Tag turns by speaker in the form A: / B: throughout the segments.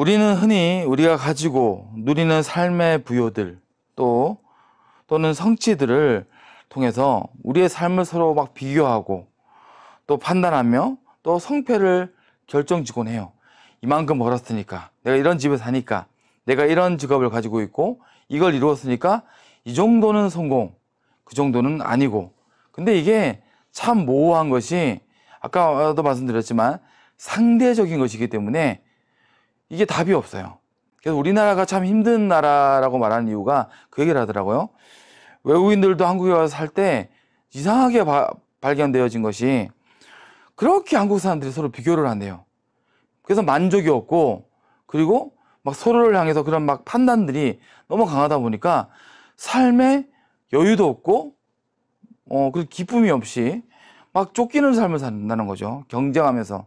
A: 우리는 흔히 우리가 가지고 누리는 삶의 부요들 또는 성취들을 통해서 우리의 삶을 서로 막 비교하고 또 판단하며 또 성패를 결정짓곤 해요. 이만큼 벌었으니까, 내가 이런 집에 사니까, 내가 이런 직업을 가지고 있고 이걸 이루었으니까 이 정도는 성공, 그 정도는 아니고. 근데 이게 참 모호한 것이 아까도 말씀드렸지만 상대적인 것이기 때문에 이게 답이 없어요. 그래서 우리나라가 참 힘든 나라라고 말하는 이유가 그 얘기를 하더라고요. 외국인들도 한국에 와서 살 때 이상하게 발견되어진 것이 그렇게 한국 사람들이 서로 비교를 한대요. 그래서 만족이 없고, 그리고 막 서로를 향해서 그런 막 판단들이 너무 강하다 보니까 삶에 여유도 없고, 그 기쁨이 없이 막 쫓기는 삶을 산다는 거죠. 경쟁하면서.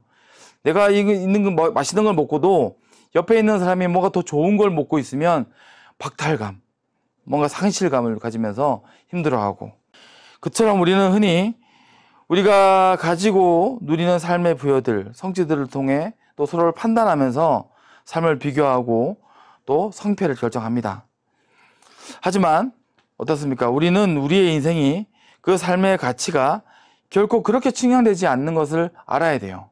A: 내가 있는 거, 맛있는 걸 먹고도 옆에 있는 사람이 뭔가 더 좋은 걸 먹고 있으면 박탈감, 뭔가 상실감을 가지면서 힘들어하고. 그처럼 우리는 흔히 우리가 가지고 누리는 삶의 부여들, 성취들을 통해 또 서로를 판단하면서 삶을 비교하고 또 성패를 결정합니다. 하지만 어떻습니까? 우리는 우리의 인생이 그 삶의 가치가 결코 그렇게 측량되지 않는 것을 알아야 돼요.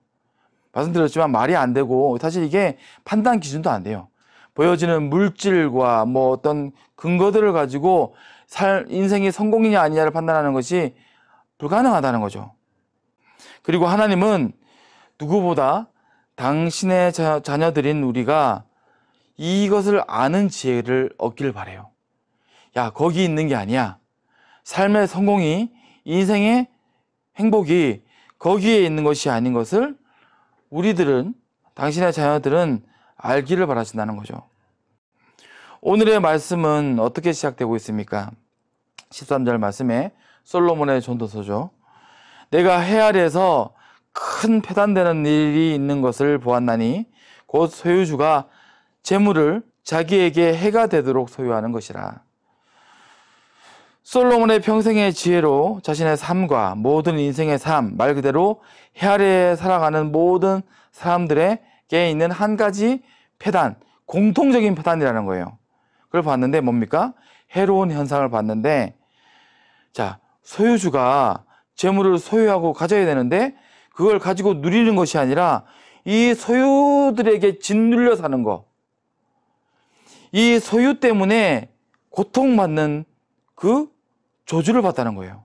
A: 말씀드렸지만 말이 안 되고 사실 이게 판단 기준도 안 돼요. 보여지는 물질과 뭐 어떤 근거들을 가지고 인생이 성공이냐 아니냐를 판단하는 것이 불가능하다는 거죠. 그리고 하나님은 누구보다 당신의 자녀들인 우리가 이것을 아는 지혜를 얻기를 바래요. 야, 거기 있는 게 아니야. 삶의 성공이, 인생의 행복이 거기에 있는 것이 아닌 것을 우리들은, 당신의 자녀들은 알기를 바라신다는 거죠. 오늘의 말씀은 어떻게 시작되고 있습니까? 13절 말씀에 솔로몬의 전도서죠. 내가 해 아래에서 큰 패단되는 일이 있는 것을 보았나니 곧 소유주가 재물을 자기에게 해가 되도록 소유하는 것이라. 솔로몬의 평생의 지혜로 자신의 삶과 모든 인생의 삶, 말 그대로 해 아래에 살아가는 모든 사람들에게 있는 한 가지 패단, 공통적인 패단이라는 거예요. 그걸 봤는데 뭡니까? 해로운 현상을 봤는데, 자, 소유주가 재물을 소유하고 가져야 되는데 그걸 가지고 누리는 것이 아니라 이 소유들에게 짓눌려 사는 거, 이 소유 때문에 고통받는 그 저주를 받다는 거예요.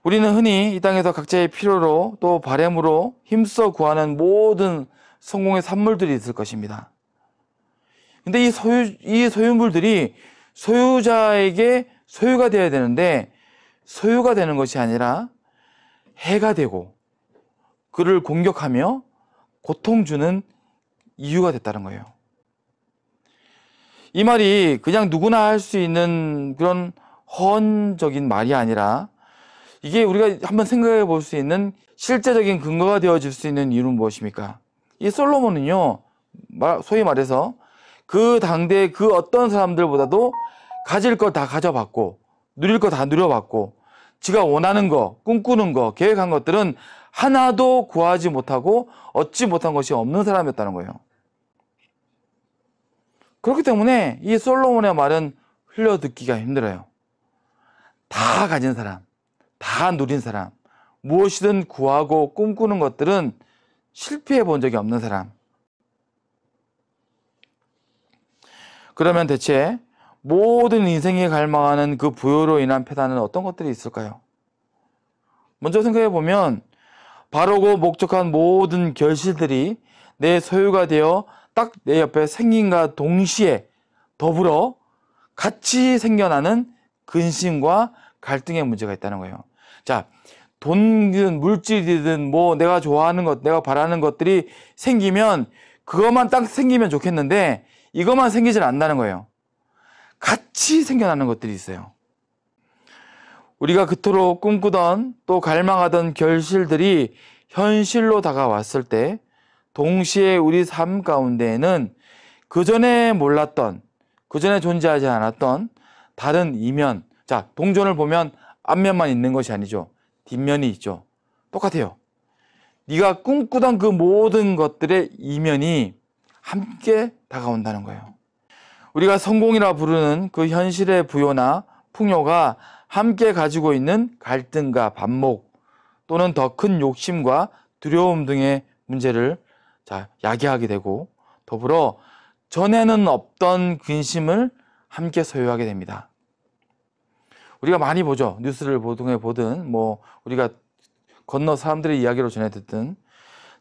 A: 우리는 흔히 이 땅에서 각자의 필요로 또 바램으로 힘써 구하는 모든 성공의 산물들이 있을 것입니다. 근데 이 소유물들이 소유자에게 소유가 되어야 되는데 소유가 되는 것이 아니라 해가 되고 그를 공격하며 고통 주는 이유가 됐다는 거예요. 이 말이 그냥 누구나 할 수 있는 그런 허언적인 말이 아니라 이게 우리가 한번 생각해 볼 수 있는 실제적인 근거가 되어질 수 있는 이유는 무엇입니까? 이 솔로몬은요, 소위 말해서 그 당대 그 어떤 사람들보다도 가질 거 다 가져봤고 누릴 거 다 누려봤고 지가 원하는 거, 꿈꾸는 거, 계획한 것들은 하나도 구하지 못하고 얻지 못한 것이 없는 사람이었다는 거예요. 그렇기 때문에 이 솔로몬의 말은 흘려듣기가 힘들어요. 다 가진 사람, 다 누린 사람, 무엇이든 구하고 꿈꾸는 것들은 실패해 본 적이 없는 사람. 그러면 대체 모든 인생이 갈망하는 그 부여로 인한 패단은 어떤 것들이 있을까요? 먼저 생각해 보면 바르고 목적한 모든 결실들이 내 소유가 되어 딱 내 옆에 생긴과 동시에 더불어 같이 생겨나는 근심과 갈등의 문제가 있다는 거예요. 자, 돈이든 물질이든 뭐 내가 좋아하는 것, 내가 바라는 것들이 생기면 그것만 딱 생기면 좋겠는데 이것만 생기질 않는다는 거예요. 같이 생겨나는 것들이 있어요. 우리가 그토록 꿈꾸던 또 갈망하던 결실들이 현실로 다가왔을 때 동시에 우리 삶 가운데에는 그전에 몰랐던, 그전에 존재하지 않았던 다른 이면, 자, 동전을 보면 앞면만 있는 것이 아니죠. 뒷면이 있죠. 똑같아요. 네가 꿈꾸던 그 모든 것들의 이면이 함께 다가온다는 거예요. 우리가 성공이라 부르는 그 현실의 부요나 풍요가 함께 가지고 있는 갈등과 반목 또는 더 큰 욕심과 두려움 등의 문제를 야기하게 되고, 더불어 전에는 없던 근심을 함께 소유하게 됩니다. 우리가 많이 보죠. 뉴스를 통해 보든 우리가 건너 사람들의 이야기로 전해 듣든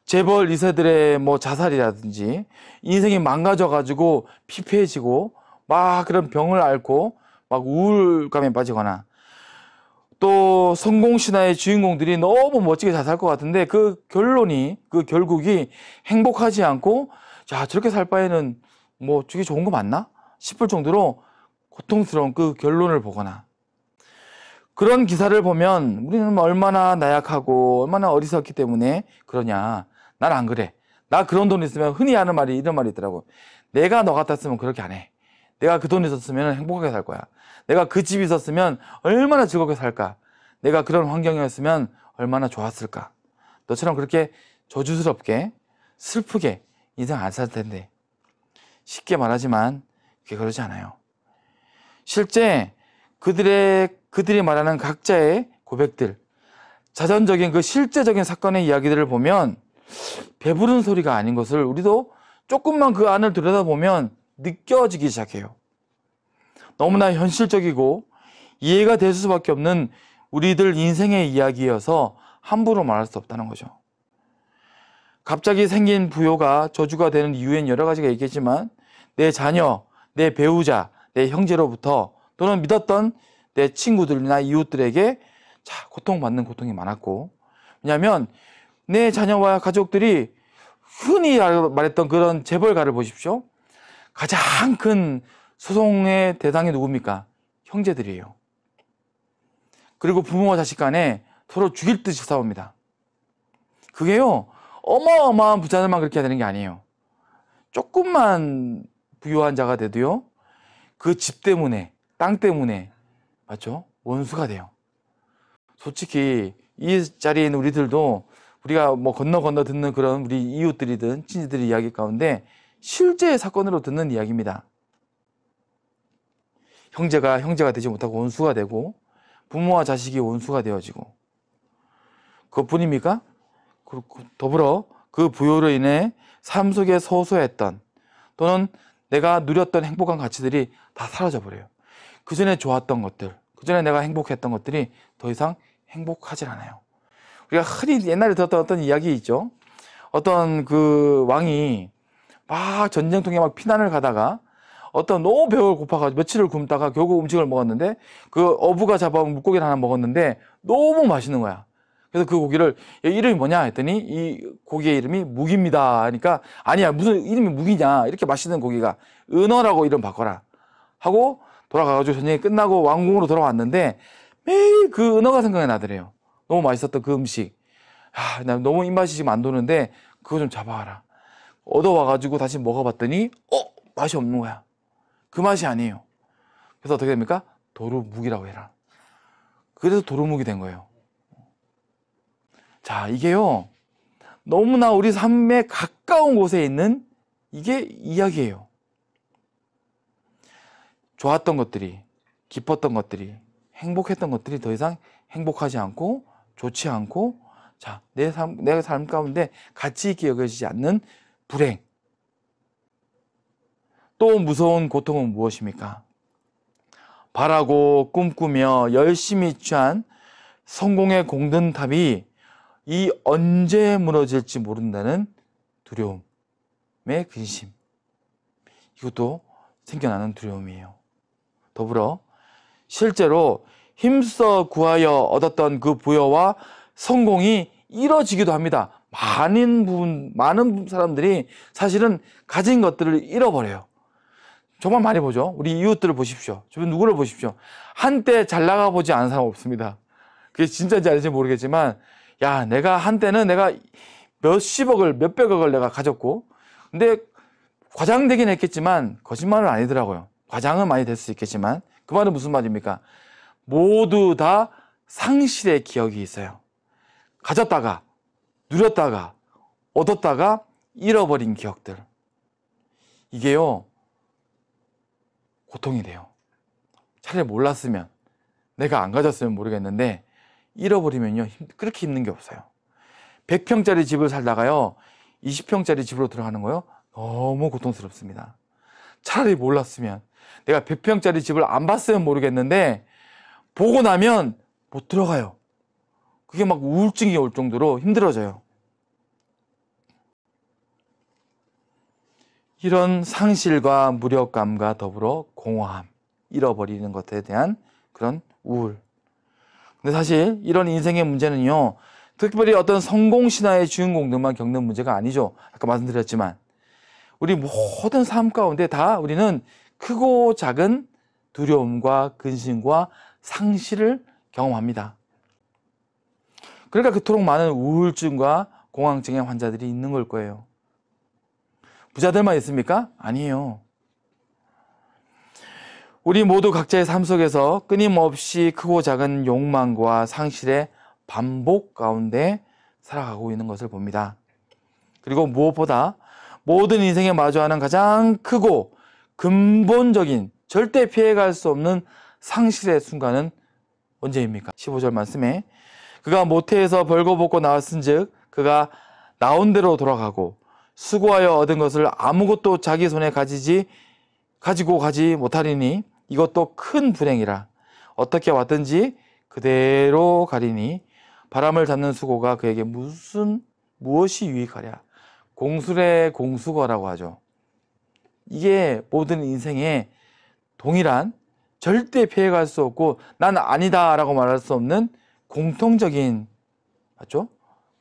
A: 재벌 2세들의 자살이라든지 인생이 망가져가지고 피폐해지고 막 그런 병을 앓고 막 우울감에 빠지거나, 또 성공 신화의 주인공들이 너무 멋지게 잘 살 것 같은데 그 결국이 행복하지 않고, 야, 저렇게 살 바에는 저게 좋은 거 맞나 싶을 정도로 고통스러운 그 결론을 보거나, 그런 기사를 보면 우리는 얼마나 나약하고 얼마나 어리석기 때문에 그러냐. 난 안 그래. 나 그런 돈 있으면, 흔히 하는 말이 이런 말이 있더라고. 내가 너 같았으면 그렇게 안 해. 내가 그 돈 있었으면 행복하게 살 거야. 내가 그 집이 있었으면 얼마나 즐겁게 살까. 내가 그런 환경이었으면 얼마나 좋았을까. 너처럼 그렇게 저주스럽게 슬프게 인생 안 살 텐데. 쉽게 말하지만 그게 그러지 않아요. 실제 그들이 말하는 각자의 고백들, 자전적인 그 실제적인 사건의 이야기들을 보면 배부른 소리가 아닌 것을 우리도 조금만 그 안을 들여다보면 느껴지기 시작해요. 너무나 현실적이고 이해가 될 수밖에 없는 우리들 인생의 이야기여서 함부로 말할 수 없다는 거죠. 갑자기 생긴 부요가 저주가 되는 이유엔 여러 가지가 있겠지만, 내 자녀, 내 배우자, 내 형제로부터 또는 믿었던 내 친구들이나 이웃들에게 고통받는 고통이 많았고, 왜냐하면 내 자녀와 가족들이 흔히 말했던 그런 재벌가를 보십시오. 가장 큰 소송의 대상이 누굽니까? 형제들이에요. 그리고 부모와 자식 간에 서로 죽일 듯이 싸웁니다. 그게요, 어마어마한 부자들만 그렇게 해야 되는 게 아니에요. 조금만 부유한 자가 돼도요, 그 집 때문에, 땅 때문에, 맞죠? 원수가 돼요. 솔직히 이 자리에 있는 우리들도 우리가 건너 듣는 그런 우리 이웃들이든 친지들의 이야기 가운데 실제 사건으로 듣는 이야기입니다. 형제가 되지 못하고 원수가 되고, 부모와 자식이 원수가 되어지고, 그것뿐입니까? 더불어 그 부요로 인해 삶 속에 소소했던 또는 내가 누렸던 행복한 가치들이 다 사라져 버려요. 그 전에 좋았던 것들, 그 전에 내가 행복했던 것들이 더 이상 행복하지 않아요. 우리가 흔히 옛날에 들었던 어떤 이야기 있죠. 어떤 그 왕이 막 전쟁통에 막 피난을 가다가 어떤 너무 배가 고파가지고 며칠을 굶다가 결국 음식을 먹었는데, 그 어부가 잡아온 물고기를 하나 먹었는데 너무 맛있는 거야. 그래서 그 고기를, 이름이 뭐냐 했더니 이 고기의 이름이 묵입니다 하니까, 아니야, 무슨 이름이 묵이냐, 이렇게 맛있는 고기가, 은어라고 이름 바꿔라 하고 돌아가가지고 전쟁이 끝나고 왕궁으로 돌아왔는데 매일 그 은어가 생각이 나더래요. 너무 맛있었던 그 음식. 나 너무 입맛이 지금 안 도는데 그거 좀 잡아와라. 얻어와가지고 다시 먹어봤더니 맛이 없는 거야. 그 맛이 아니에요. 그래서 어떻게 됩니까? 도루묵이라고 해라. 그래서 도루묵이 된 거예요. 자, 이게요, 너무나 우리 삶에 가까운 곳에 있는 이게 이야기예요. 좋았던 것들이, 기뻤던 것들이, 행복했던 것들이 더 이상 행복하지 않고 좋지 않고, 내 삶 가운데 가치 있게 여겨지지 않는 불행. 또 무서운 고통은 무엇입니까? 바라고 꿈꾸며 열심히 취한 성공의 공든탑이 이 언제 무너질지 모른다는 두려움의 근심. 이것도 생겨나는 두려움이에요. 더불어 실제로 힘써 구하여 얻었던 그 부여와 성공이 이뤄지기도 합니다. 많은 사람들이 사실은 가진 것들을 잃어버려요. 정말 많이 보죠. 우리 이웃들을 보십시오. 주변 누구를 보십시오. 한때 잘 나가보지 않은 사람 없습니다. 그게 진짜인지 아닌지 모르겠지만, 한때는 내가 몇백억을 내가 가졌고, 근데 과장되긴 했겠지만 거짓말은 아니더라고요. 과장은 많이 될 수 있겠지만, 그 말은 무슨 말입니까? 모두 다 상실의 기억이 있어요. 가졌다가 누렸다가 얻었다가 잃어버린 기억들. 이게요, 고통이 돼요. 차라리 몰랐으면, 내가 안 가졌으면 모르겠는데 잃어버리면요, 그렇게 힘든 게 없어요. 100평짜리 집을 살다가요 20평짜리 집으로 들어가는 거요, 너무 고통스럽습니다. 차라리 몰랐으면, 내가 100평짜리 집을 안 봤으면 모르겠는데 보고 나면 못 들어가요. 그게 막 우울증이 올 정도로 힘들어져요. 이런 상실과 무력감과 더불어 공허함, 잃어버리는 것에 대한 그런 우울. 근데 사실 이런 인생의 문제는요, 특별히 어떤 성공 신화의 주인공들만 겪는 문제가 아니죠. 아까 말씀드렸지만 우리 모든 삶 가운데 다 우리는 크고 작은 두려움과 근심과 상실을 경험합니다. 그러니까 그토록 많은 우울증과 공황증의 환자들이 있는 걸 거예요. 부자들만 있습니까? 아니에요. 우리 모두 각자의 삶 속에서 끊임없이 크고 작은 욕망과 상실의 반복 가운데 살아가고 있는 것을 봅니다. 그리고 무엇보다 모든 인생에 마주하는 가장 크고 근본적인, 절대 피해갈 수 없는 상실의 순간은 언제입니까? 15절 말씀에 그가 모태에서 벌거벗고 나왔은즉 그가 나온 대로 돌아가고 수고하여 얻은 것을 아무것도 자기 손에 가지고 가지 못하리니 이것도 큰 불행이라. 어떻게 왔든지 그대로 가리니 바람을 잡는 수고가 그에게 무엇이 유익하랴. 공술의 공수거라고 하죠. 이게 모든 인생에 동일한, 절대 피해갈 수 없고 난 아니다 라고 말할 수 없는 공통적인, 맞죠?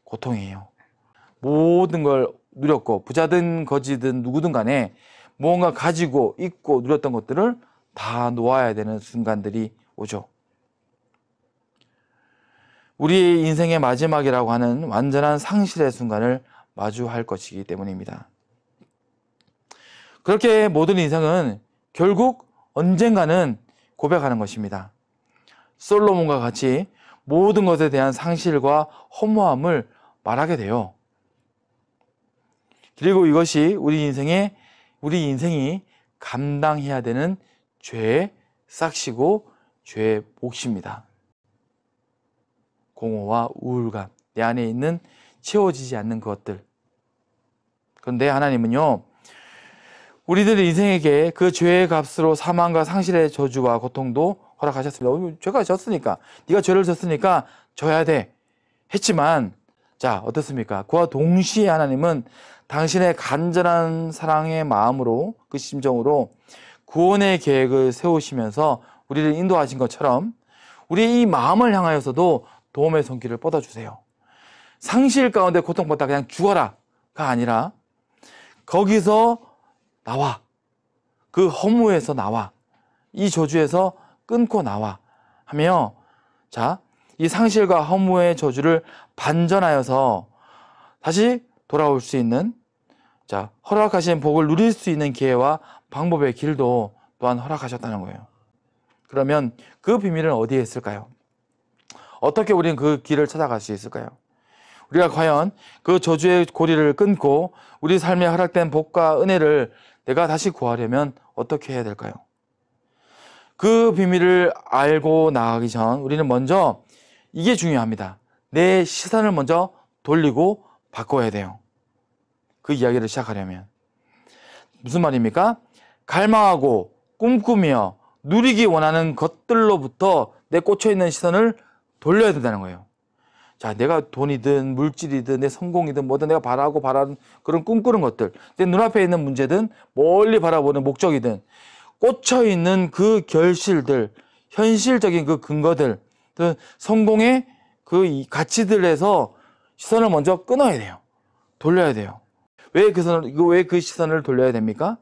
A: 고통이에요. 모든 걸 누렸고 부자든 거지든 누구든 간에 무언가 가지고 있고 누렸던 것들을 다 놓아야 되는 순간들이 오죠. 우리의 인생의 마지막이라고 하는 완전한 상실의 순간을 마주할 것이기 때문입니다. 그렇게 모든 인생은 결국 언젠가는 고백하는 것입니다. 솔로몬과 같이 모든 것에 대한 상실과 허무함을 말하게 돼요. 그리고 이것이 우리 인생이 감당해야 되는 죄의 싹시고 죄의 몫입니다. 공허와 우울감, 내 안에 있는 채워지지 않는 것들. 그런데 하나님은요, 우리들 인생에게 그 죄의 값으로 사망과 상실의 저주와 고통도 허락하셨습니다. 죄가 졌으니까, 네가 죄를 졌으니까 져야 돼 했지만, 자, 어떻습니까? 그와 동시에 하나님은 당신의 간절한 사랑의 마음으로, 그 심정으로 구원의 계획을 세우시면서 우리를 인도하신 것처럼 우리의 이 마음을 향하여서도 도움의 손길을 뻗어주세요. 상실 가운데 고통받다 그냥 죽어라가 아니라 거기서 나와, 그 허무에서 나와, 이 저주에서 끊고 나와 하며, 자, 이 상실과 허무의 저주를 반전하여서 다시 돌아올 수 있는, 자, 허락하신 복을 누릴 수 있는 기회와 방법의 길도 또한 허락하셨다는 거예요. 그러면 그 비밀은 어디에 있을까요? 어떻게 우리는 그 길을 찾아갈 수 있을까요? 우리가 과연 그 저주의 고리를 끊고 우리 삶에 허락된 복과 은혜를 내가 다시 구하려면 어떻게 해야 될까요? 그 비밀을 알고 나가기 전 우리는 먼저 이게 중요합니다. 내 시선을 먼저 돌리고 바꿔야 돼요. 그 이야기를 시작하려면. 무슨 말입니까? 갈망하고 꿈꾸며 누리기 원하는 것들로부터 내 꽂혀있는 시선을 돌려야 된다는 거예요. 자, 내가 돈이든 물질이든 내 성공이든 뭐든 내가 바라는 그런 꿈꾸는 것들, 내 눈앞에 있는 문제든 멀리 바라보는 목적이든 꽂혀있는 그 결실들, 현실적인 그 근거들, 성공의 그 가치들에서 시선을 먼저 끊어야 돼요. 돌려야 돼요. 왜 그 시선을 돌려야 됩니까?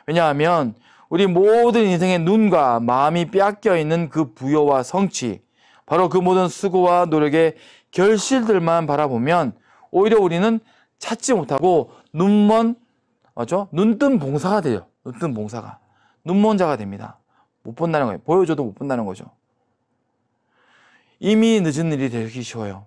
A: 왜냐하면 우리 모든 인생의 눈과 마음이 빼앗겨 있는 그 부여와 성취, 바로 그 모든 수고와 노력의 결실들만 바라보면 오히려 우리는 찾지 못하고 눈뜬 봉사가 돼요. 눈뜬 봉사가. 눈먼 자가 됩니다. 못 본다는 거예요. 보여줘도 못 본다는 거죠. 이미 늦은 일이 되기 쉬워요.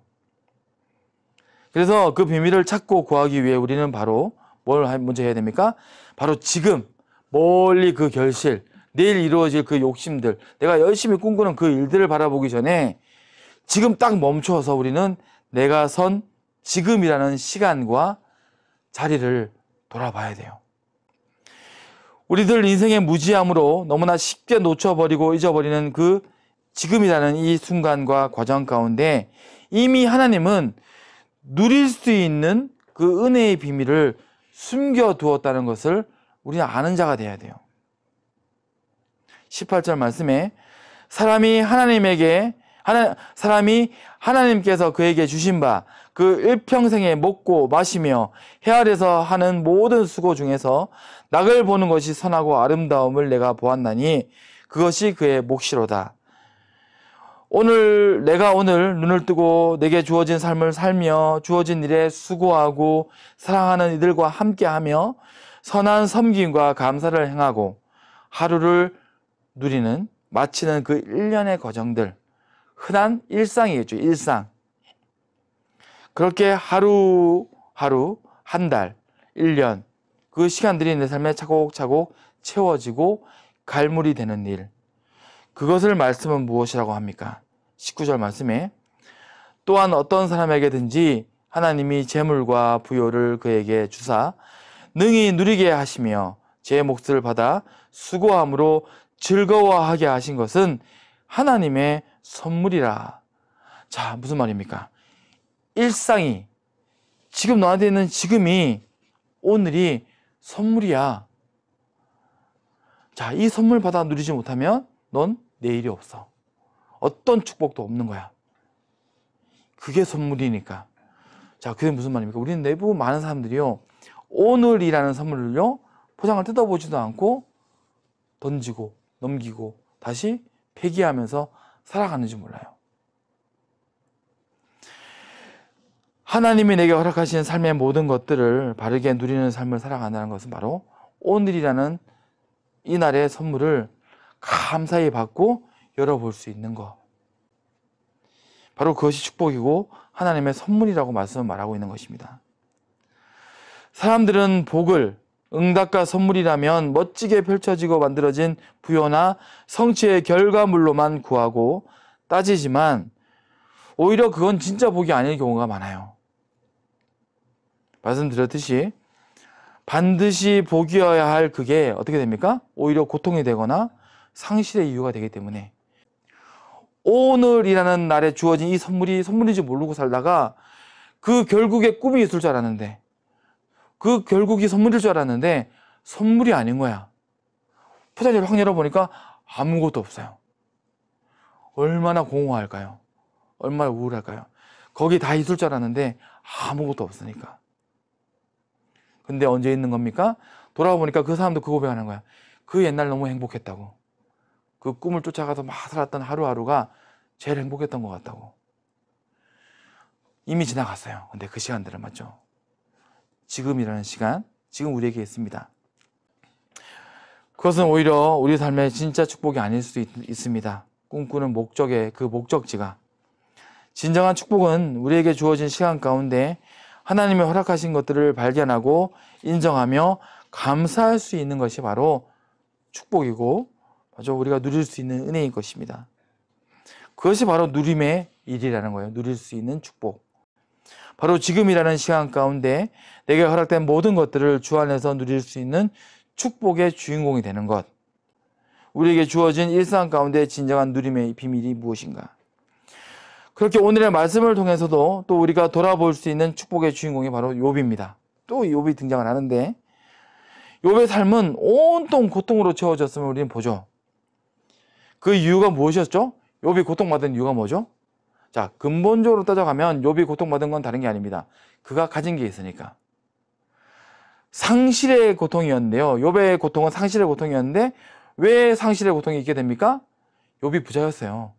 A: 그래서 그 비밀을 찾고 구하기 위해 우리는 바로 뭘 먼저 해야 됩니까? 바로 지금 멀리 그 결실, 내일 이루어질 그 욕심들, 내가 열심히 꿈꾸는 그 일들을 바라보기 전에 지금 딱 멈춰서 우리는 내가 선 지금이라는 시간과 자리를 돌아봐야 돼요. 우리들 인생의 무지함으로 너무나 쉽게 놓쳐버리고 잊어버리는 그 지금이라는 이 순간과 과정 가운데 이미 하나님은 누릴 수 있는 그 은혜의 비밀을 숨겨두었다는 것을 우리는 아는 자가 돼야 돼요. 18절 말씀에 사람이 하나님께서 그에게 주신 바 그 일평생에 먹고 마시며 해 아래서 하는 모든 수고 중에서 낙을 보는 것이 선하고 아름다움을 내가 보았나니 그것이 그의 몫이로다. 내가 오늘 눈을 뜨고 내게 주어진 삶을 살며 주어진 일에 수고하고 사랑하는 이들과 함께하며 선한 섬김과 감사를 행하고 하루를 마치는 그 일련의 과정들, 흔한 일상이겠죠. 일상. 그렇게 하루하루, 한 달, 1년 그 시간들이 내 삶에 차곡차곡 채워지고 갈물이 되는 일, 그것을 말씀은 무엇이라고 합니까? 19절 말씀에 또한 어떤 사람에게든지 하나님이 재물과 부요를 그에게 주사 능히 누리게 하시며 제 몫을 받아 수고함으로 즐거워하게 하신 것은 하나님의 선물이라. 자, 무슨 말입니까? 일상이, 지금 너한테 있는 지금이, 오늘이 선물이야. 자, 이 선물 받아 누리지 못하면 넌 내일이 없어. 어떤 축복도 없는 거야. 그게 선물이니까. 자, 그게 무슨 말입니까? 우리는 내부 많은 사람들이요, 오늘이라는 선물을요, 포장을 뜯어보지도 않고 던지고 넘기고 다시 폐기하면서 살아가는지 몰라요. 하나님이 내게 허락하신 삶의 모든 것들을 바르게 누리는 삶을 살아간다는 것은 바로 오늘이라는 이 날의 선물을 감사히 받고 열어볼 수 있는 것. 바로 그것이 축복이고 하나님의 선물이라고 말씀을 말하고 있는 것입니다. 사람들은 복을 응답과 선물이라면 멋지게 펼쳐지고 만들어진 부요나 성취의 결과물로만 구하고 따지지만 오히려 그건 진짜 복이 아닐 경우가 많아요. 말씀드렸듯이 반드시 복이어야 할 그게 어떻게 됩니까? 오히려 고통이 되거나 상실의 이유가 되기 때문에 오늘이라는 날에 주어진 이 선물이 선물인지 모르고 살다가 그 결국에 꿈이 있을 줄 알았는데, 그 결국이 선물일 줄 알았는데 선물이 아닌 거야. 포장지를 확 열어보니까 아무것도 없어요. 얼마나 공허할까요? 얼마나 우울할까요? 거기 다 있을 줄 알았는데 아무것도 없으니까. 근데 언제 있는 겁니까? 돌아보니까 그 사람도 그 고백하는 거야. 그 옛날 너무 행복했다고. 그 꿈을 쫓아가서 막 살았던 하루하루가 제일 행복했던 것 같다고. 이미 지나갔어요. 근데 그 시간들은 맞죠? 지금이라는 시간, 지금 우리에게 있습니다. 그것은 오히려 우리 삶의 진짜 축복이 아닐 수도 있습니다. 꿈꾸는 목적의 그 목적지가. 진정한 축복은 우리에게 주어진 시간 가운데 하나님이 허락하신 것들을 발견하고 인정하며 감사할 수 있는 것이 바로 축복이고, 맞아, 우리가 누릴 수 있는 은혜인 것입니다. 그것이 바로 누림의 일이라는 거예요. 누릴 수 있는 축복. 바로 지금이라는 시간 가운데 내게 허락된 모든 것들을 주 안에서 누릴 수 있는 축복의 주인공이 되는 것. 우리에게 주어진 일상 가운데 진정한 누림의 비밀이 무엇인가? 그렇게 오늘의 말씀을 통해서도 또 우리가 돌아볼 수 있는 축복의 주인공이 바로 욥입니다. 또 욥이 등장을 하는데, 욥의 삶은 온통 고통으로 채워졌음을 우리는 보죠. 그 이유가 무엇이었죠? 욥이 고통받은 이유가 뭐죠? 자, 근본적으로 따져가면 욥이 고통받은 건 다른 게 아닙니다. 그가 가진 게 있으니까. 상실의 고통이었는데요. 욥의 고통은 상실의 고통이었는데 왜 상실의 고통이 있게 됩니까? 욥이 부자였어요.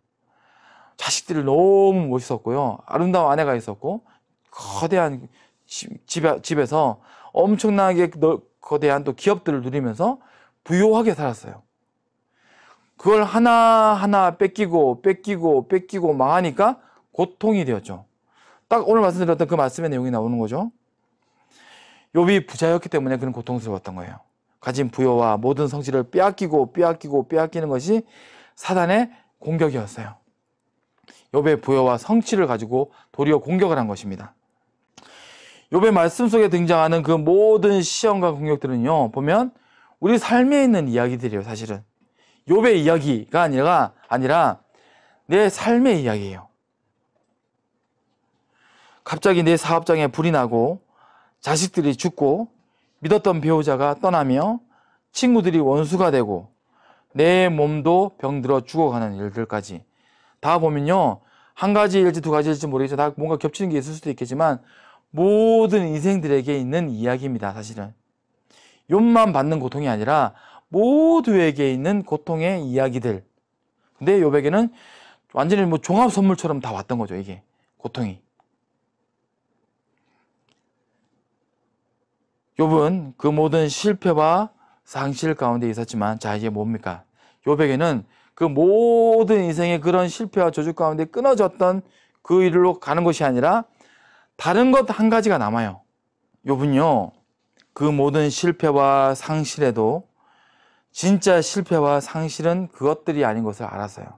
A: 자식들이 너무 멋있었고요. 아름다운 아내가 있었고, 거대한 집에서 엄청나게 거대한 또 기업들을 누리면서 부유하게 살았어요. 그걸 하나하나 뺏기고 망하니까 고통이 되었죠. 딱 오늘 말씀드렸던 그 말씀의 내용이 나오는 거죠. 욥이 부자였기 때문에 그는 고통스러웠던 거예요. 가진 부여와 모든 성취를 빼앗기는 것이 사단의 공격이었어요. 욥의 부여와 성취를 가지고 도리어 공격을 한 것입니다. 욥의 말씀 속에 등장하는 그 모든 시험과 공격들은요, 보면 우리 삶에 있는 이야기들이에요. 사실은 욥의 이야기가 아니라 내 삶의 이야기예요. 갑자기 내 사업장에 불이 나고 자식들이 죽고 믿었던 배우자가 떠나며 친구들이 원수가 되고 내 몸도 병들어 죽어가는 일들까지 다 보면요, 한 가지 일지 두 가지 일지 모르겠죠. 다 뭔가 겹치는 게 있을 수도 있겠지만 모든 인생들에게 있는 이야기입니다. 사실은 욥만 받는 고통이 아니라 모두에게 있는 고통의 이야기들. 근데 욥에게는 완전히 뭐 종합 선물처럼 다 왔던 거죠. 이게 고통이. 욥은 그 모든 실패와 상실 가운데 있었지만, 자, 이게 뭡니까? 욥에게는 그 모든 인생의 그런 실패와 저주 가운데 끊어졌던 그 일로 가는 것이 아니라 다른 것 한 가지가 남아요. 욥은요, 그 모든 실패와 상실에도 진짜 실패와 상실은 그것들이 아닌 것을 알았어요.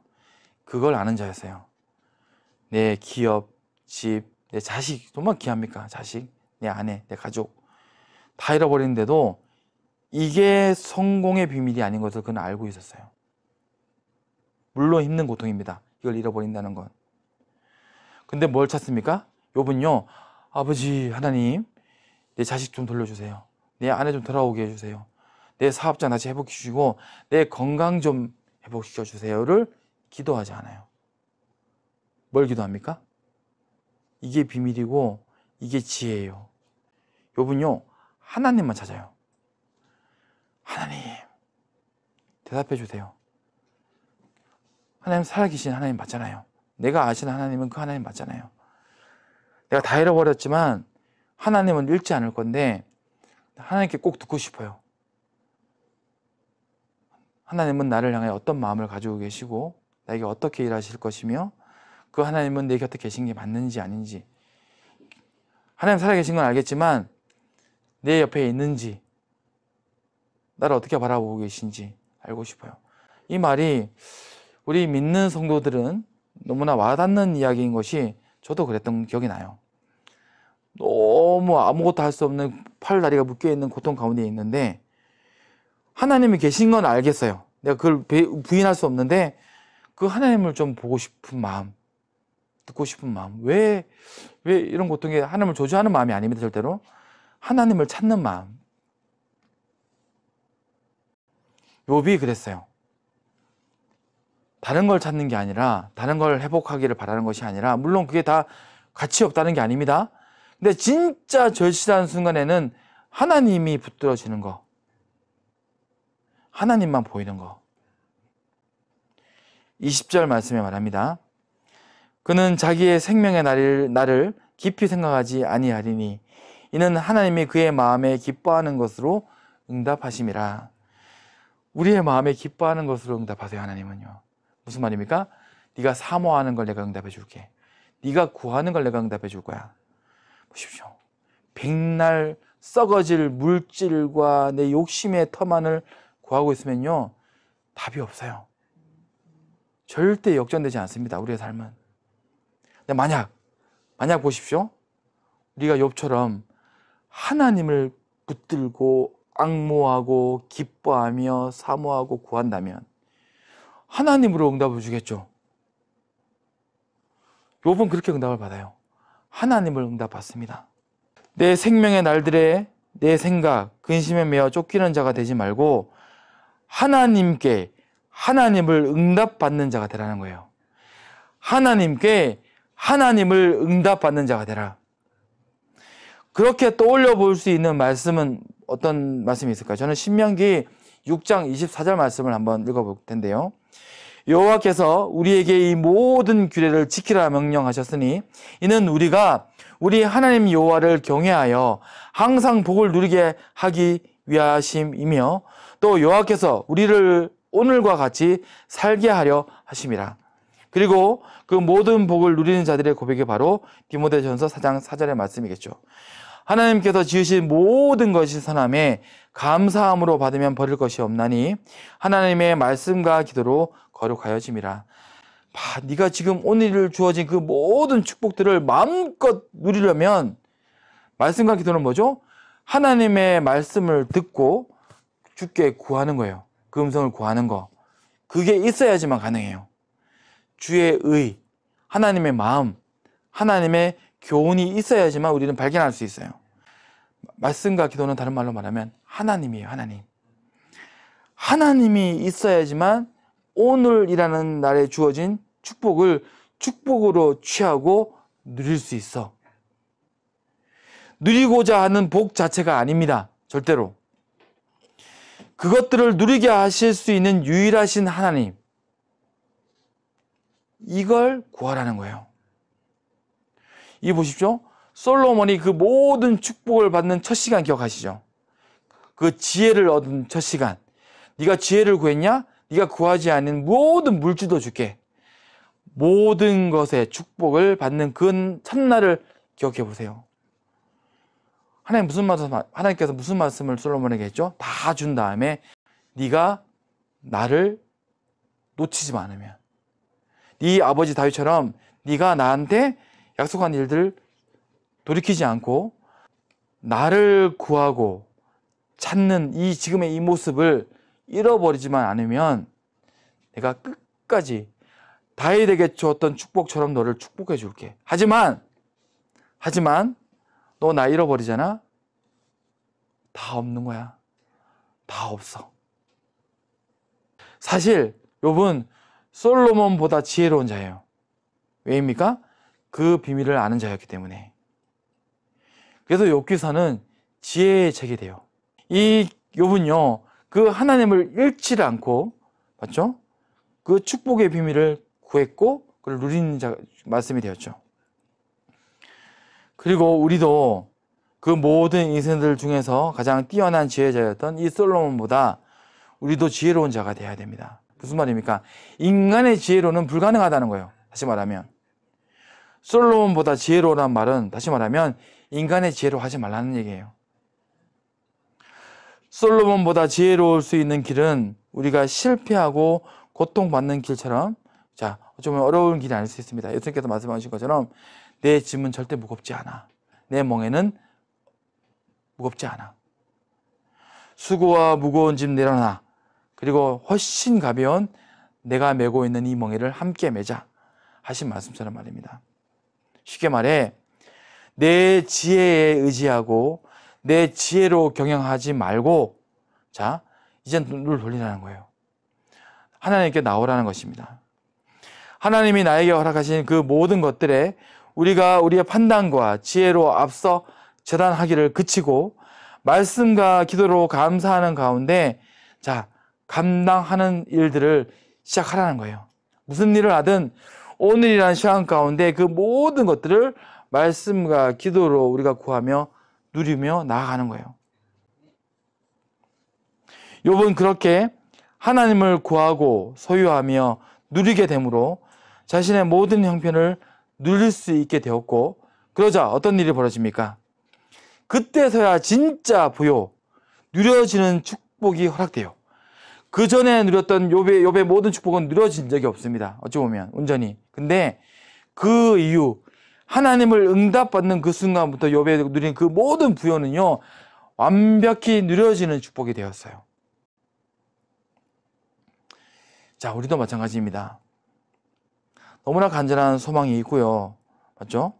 A: 그걸 아는 자였어요. 내 기업, 집, 내 자식, 정말 귀합니까? 자식, 내 아내, 내 가족 다 잃어버리는데도 이게 성공의 비밀이 아닌 것을 그는 알고 있었어요. 물론 힘든 고통입니다. 이걸 잃어버린다는 건. 근데 뭘 찾습니까? 욥은요, 아버지 하나님, 내 자식 좀 돌려주세요. 내 아내 좀 돌아오게 해주세요. 내 사업장 다시 회복시키고 내 건강 좀 회복시켜주세요를 기도하지 않아요. 뭘 기도합니까? 이게 비밀이고 이게 지혜예요. 욥은요, 하나님만 찾아요. 하나님, 대답해 주세요. 하나님 살아계신 하나님 맞잖아요. 내가 아시는 하나님은 그 하나님 맞잖아요. 내가 다 잃어버렸지만 하나님은 잃지 않을 건데 하나님께 꼭 듣고 싶어요. 하나님은 나를 향해 어떤 마음을 가지고 계시고 나에게 어떻게 일하실 것이며 그 하나님은 내 곁에 계신 게 맞는지 아닌지, 하나님 살아계신 건 알겠지만 내 옆에 있는지, 나를 어떻게 바라보고 계신지 알고 싶어요. 이 말이 우리 믿는 성도들은 너무나 와닿는 이야기인 것이 저도 그랬던 기억이 나요. 너무 아무것도 할 수 없는 팔 다리가 묶여있는 고통 가운데 있는데 하나님이 계신 건 알겠어요. 내가 그걸 부인할 수 없는데 그 하나님을 좀 보고 싶은 마음, 듣고 싶은 마음, 왜 이런 고통에 하나님을 조주하는 마음이 아닙니다. 절대로 하나님을 찾는 마음. 욥이 그랬어요. 다른 걸 찾는 게 아니라, 다른 걸 회복하기를 바라는 것이 아니라, 물론 그게 다 가치 없다는 게 아닙니다. 근데 진짜 절실한 순간에는 하나님이 붙들어지는 거, 하나님만 보이는 거. 20절 말씀에 말합니다. 그는 자기의 생명의 날을 깊이 생각하지 아니하리니 이는 하나님이 그의 마음에 기뻐하는 것으로 응답하심이라. 우리의 마음에 기뻐하는 것으로 응답하세요. 하나님은요. 무슨 말입니까? 네가 사모하는 걸 내가 응답해 줄게. 네가 구하는 걸 내가 응답해 줄 거야. 보십시오. 백날 썩어질 물질과 내 욕심의 터만을 구하고 있으면요, 답이 없어요. 절대 역전되지 않습니다. 우리의 삶은. 근데 만약 보십시오. 우리가 욥처럼 하나님을 붙들고 앙모하고 기뻐하며 사모하고 구한다면 하나님으로 응답을 주겠죠. 욥은 그렇게 응답을 받아요. 하나님을 응답받습니다. 내 생명의 날들에 내 생각, 근심에 매어 쫓기는 자가 되지 말고 하나님께, 하나님을 응답받는 자가 되라는 거예요. 하나님께 하나님을 응답받는 자가 되라. 그렇게 떠올려 볼 수 있는 말씀은 어떤 말씀이 있을까요? 저는 신명기 6장 24절 말씀을 한번 읽어볼 텐데요. 여호와께서 우리에게 이 모든 규례를 지키라 명령하셨으니 이는 우리가 우리 하나님 여호와를 경외하여 항상 복을 누리게 하기 위하심이며 또 여호와께서 우리를 오늘과 같이 살게 하려 하심이라. 그리고 그 모든 복을 누리는 자들의 고백이 바로 디모데전서 4장 4절의 말씀이겠죠. 하나님께서 지으신 모든 것이 선함에 감사함으로 받으면 버릴 것이 없나니 하나님의 말씀과 기도로 거룩하여짐이라. 네가 지금 오늘 주어진 그 모든 축복들을 마음껏 누리려면 말씀과 기도는 뭐죠? 하나님의 말씀을 듣고 주께 구하는 거예요. 그 음성을 구하는 거. 그게 있어야지만 가능해요. 주의 의, 하나님의 마음, 하나님의 교훈이 있어야지만 우리는 발견할 수 있어요. 말씀과 기도는 다른 말로 말하면 하나님이에요. 하나님. 하나님이 있어야지만 오늘이라는 날에 주어진 축복을 축복으로 취하고 누릴 수 있어. 누리고자 하는 복 자체가 아닙니다. 절대로. 그것들을 누리게 하실 수 있는 유일하신 하나님. 이걸 구하라는 거예요. 이 보십시오. 솔로몬이 그 모든 축복을 받는 첫 시간 기억하시죠? 그 지혜를 얻은 첫 시간. 네가 지혜를 구했냐? 네가 구하지 않은 모든 물질도 줄게. 모든 것의 축복을 받는 그 첫날을 기억해 보세요. 하나님께서 무슨 말씀을 솔로몬에게 했죠? 다 준 다음에 네가 나를 놓치지 않으면, 네 아버지 다윗처럼 네가 나한테 약속한 일들을 돌이키지 않고 나를 구하고 찾는 이 지금의 이 모습을 잃어버리지만 않으면 내가 끝까지 다윗에게 주었던 축복처럼 너를 축복해 줄게. 하지만 너 나 잃어버리잖아? 다 없는 거야. 다 없어. 사실 욥은 솔로몬보다 지혜로운 자예요. 왜입니까? 그 비밀을 아는 자였기 때문에. 그래서 욥기서는 지혜의 책이 돼요. 이 욥은요, 그 하나님을 잃지 않고, 맞죠? 그 축복의 비밀을 구했고 그걸 누리는 말씀이 되었죠. 그리고 우리도 그 모든 인생들 중에서 가장 뛰어난 지혜자였던 이 솔로몬보다 우리도 지혜로운 자가 되어야 됩니다. 무슨 말입니까? 인간의 지혜로는 불가능하다는 거예요. 다시 말하면 솔로몬보다 지혜로우란 말은 다시 말하면 인간의 지혜로 하지 말라는 얘기예요. 솔로몬보다 지혜로울 수 있는 길은 우리가 실패하고 고통받는 길처럼, 자, 어쩌면 어려운 길이 아닐 수 있습니다. 예수님께서 말씀하신 것처럼 내 짐은 절대 무겁지 않아. 내 멍에는 무겁지 않아. 수고와 무거운 짐 내려놔. 그리고 훨씬 가벼운 내가 메고 있는 이 멍에를 함께 매자 하신 말씀처럼 말입니다. 쉽게 말해 내 지혜에 의지하고 내 지혜로 경영하지 말고, 자, 이제 눈을 돌리라는 거예요. 하나님께 나오라는 것입니다. 하나님이 나에게 허락하신 그 모든 것들에 우리가 우리의 판단과 지혜로 앞서 재단하기를 그치고 말씀과 기도로 감사하는 가운데, 자, 감당하는 일들을 시작하라는 거예요. 무슨 일을 하든 오늘이라는 시간 가운데 그 모든 것들을 말씀과 기도로 우리가 구하며 누리며 나아가는 거예요. 욥은 그렇게 하나님을 구하고 소유하며 누리게 되므로 자신의 모든 형편을 누릴 수 있게 되었고, 그러자 어떤 일이 벌어집니까? 그때서야 진짜 부요, 누려지는 축복이 허락돼요. 그 전에 누렸던 욥의 모든 축복은 누려진 적이 없습니다. 어찌 보면 온전히. 근데 그 이유, 하나님을 응답받는 그 순간부터 욥이 누린 그 모든 부요는요, 완벽히 누려지는 축복이 되었어요. 자, 우리도 마찬가지입니다. 너무나 간절한 소망이 있고요. 맞죠?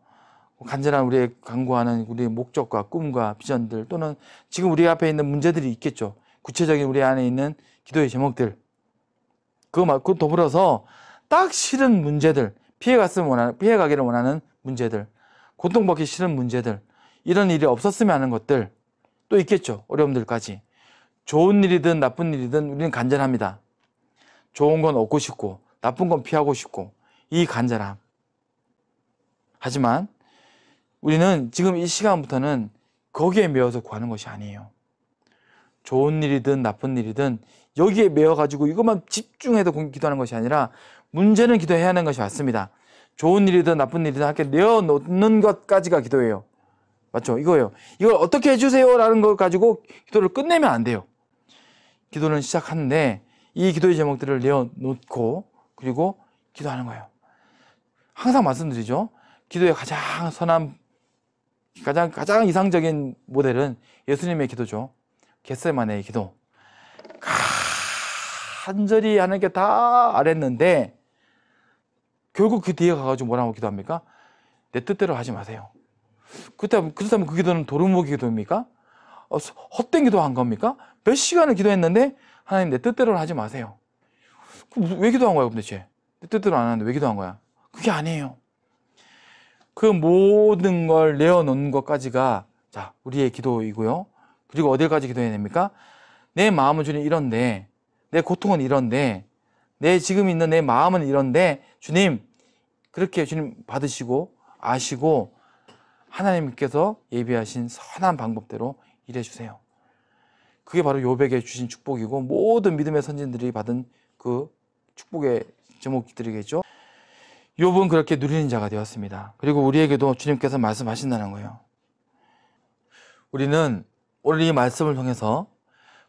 A: 간절한 우리의 간구하는 우리의 목적과 꿈과 비전들, 또는 지금 우리 앞에 있는 문제들이 있겠죠. 구체적인 우리 안에 있는 기도의 제목들. 그거 더불어서 딱 싫은 문제들, 피해가기를 원하는 문제들, 고통받기 싫은 문제들, 이런 일이 없었으면 하는 것들 또 있겠죠. 어려움들까지. 좋은 일이든 나쁜 일이든 우리는 간절합니다. 좋은 건 얻고 싶고 나쁜 건 피하고 싶고, 이 간절함. 하지만 우리는 지금 이 시간부터는 거기에 매여서 구하는 것이 아니에요. 좋은 일이든 나쁜 일이든 여기에 매여가지고 이것만 집중해서 기도하는 것이 아니라 문제는 기도해야 하는 것이 맞습니다. 좋은 일이든 나쁜 일이든 함께 내어놓는 것까지가 기도예요. 맞죠? 이거예요. 이걸 어떻게 해주세요 라는 걸 가지고 기도를 끝내면 안 돼요. 기도는 시작하는데 이 기도의 제목들을 내어놓고 그리고 기도하는 거예요. 항상 말씀드리죠. 기도의 가장 선한, 가장 이상적인 모델은 예수님의 기도죠. 겟세마네의 기도. 간절히 하나님께 다 아랬는데 결국 그 뒤에 가가지고 뭐라고 기도합니까? 내 뜻대로 하지 마세요. 그렇다면 그 기도는 도루묵이 기도입니까? 헛된 기도한 겁니까? 몇 시간을 기도했는데 하나님 내 뜻대로 하지 마세요. 왜 기도한 거야 도대체? 내 뜻대로 안 하는데 왜 기도한 거야? 그게 아니에요. 그 모든 걸 내어놓는 것까지가 자 우리의 기도이고요. 그리고 어딜까지 기도해야 됩니까? 내 마음은 주님 이런데, 내 고통은 이런데, 내 지금 있는 내 마음은 이런데 주님 그렇게 주님 받으시고 아시고 하나님께서 예비하신 선한 방법대로 일해주세요. 그게 바로 욥에게 주신 축복이고 모든 믿음의 선진들이 받은 그 축복의 제목들이겠죠. 욥은 그렇게 누리는 자가 되었습니다. 그리고 우리에게도 주님께서 말씀하신다는 거예요. 우리는 오늘 이 말씀을 통해서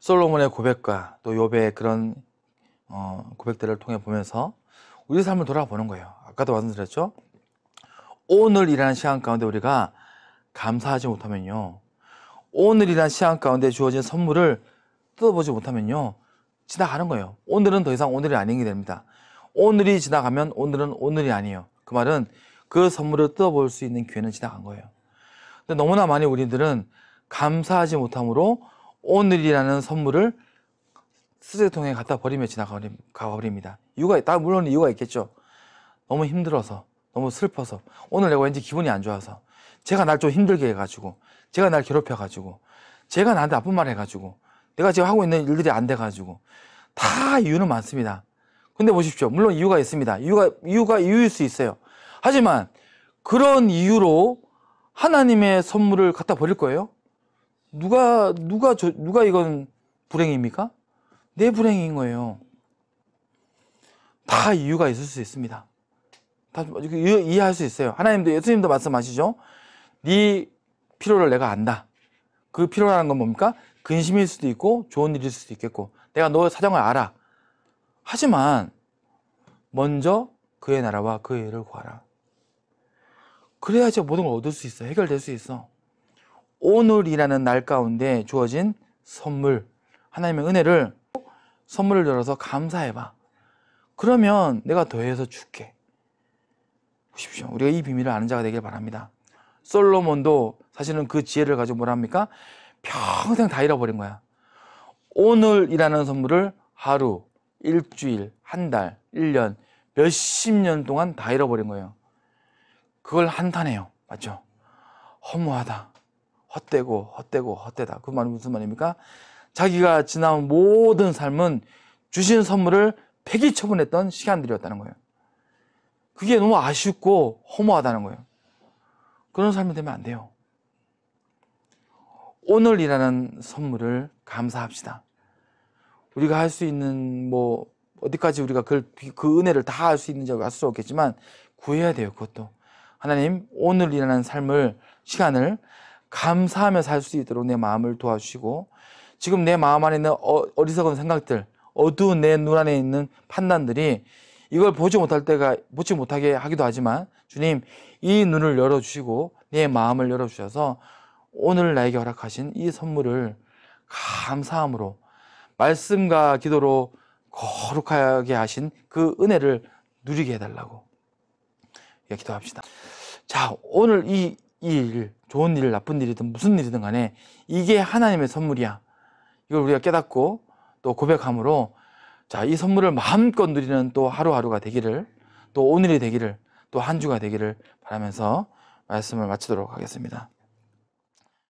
A: 솔로몬의 고백과 또 욥의 그런 고백들을 통해 보면서 우리 삶을 돌아보는 거예요. 아까도 말씀드렸죠. 오늘이라는 시간 가운데 우리가 감사하지 못하면요, 오늘이라는 시간 가운데 주어진 선물을 뜯어보지 못하면요 지나가는 거예요. 오늘은 더 이상 오늘이 아닌 게 됩니다. 오늘이 지나가면 오늘은 오늘이 아니에요. 그 말은 그 선물을 뜯어볼 수 있는 기회는 지나간 거예요. 근데 너무나 많이 우리들은 감사하지 못함으로 오늘이라는 선물을 쓰레기통에 갖다 버리며 지나가버립니다. 이유가 있다. 물론 이유가 있겠죠. 너무 힘들어서, 너무 슬퍼서, 오늘 내가 왠지 기분이 안 좋아서, 제가 날 좀 힘들게 해가지고, 제가 날 괴롭혀가지고, 제가 나한테 나쁜 말 해가지고, 내가 지금 하고 있는 일들이 안 돼가지고, 다 이유는 많습니다. 근데 보십시오. 물론 이유가 있습니다. 이유가 이유일 수 있어요. 하지만 그런 이유로 하나님의 선물을 갖다 버릴 거예요? 누가 이건 불행입니까? 내 불행인 거예요. 다 이유가 있을 수 있습니다. 다 이해할 수 있어요. 하나님도, 예수님도 말씀하시죠. 네 필요를 내가 안다. 그 필요라는 건 뭡니까? 근심일 수도 있고 좋은 일일 수도 있겠고 내가 너 사정을 알아. 하지만 먼저 그의 나라와 그의 의를 구하라. 그래야지 모든 걸 얻을 수 있어. 해결될 수 있어. 오늘이라는 날 가운데 주어진 선물, 하나님의 은혜를, 선물을 열어서 감사해봐. 그러면 내가 더해서 줄게. 보십시오. 우리가 이 비밀을 아는 자가 되길 바랍니다. 솔로몬도 사실은 그 지혜를 가지고 뭐라 합니까? 평생 다 잃어버린 거야. 오늘이라는 선물을 하루, 일주일, 한 달, 1년, 몇십 년 동안 다 잃어버린 거예요. 그걸 한탄해요. 맞죠? 허무하다. 헛되다. 그 말은 무슨 말입니까? 자기가 지나온 모든 삶은 주신 선물을 폐기 처분했던 시간들이었다는 거예요. 그게 너무 아쉽고 허무하다는 거예요. 그런 삶이 되면 안 돼요. 오늘이라는 선물을 감사합시다. 우리가 할 수 있는 어디까지 우리가 그 은혜를 다 할 수 있는지 알 수 없겠지만 구해야 돼요. 그것도 하나님 오늘이라는 시간을 감사하며 살 수 있도록 내 마음을 도와주시고 지금 내 마음 안에 있는 어리석은 생각들, 어두운 내 눈 안에 있는 판단들이 이걸 보지 못하게 하기도 하지만 주님 이 눈을 열어주시고 내 마음을 열어주셔서 오늘 나에게 허락하신 이 선물을 감사함으로 말씀과 기도로 거룩하게 하신 그 은혜를 누리게 해달라고 기도합시다. 자, 오늘 이 일, 좋은 일, 나쁜 일이든 무슨 일이든 간에 이게 하나님의 선물이야. 이걸 우리가 깨닫고 또 고백함으로 자, 이 선물을 마음껏 누리는 또 하루하루가 되기를, 또 오늘이 되기를, 또 한 주가 되기를 바라면서 말씀을 마치도록 하겠습니다.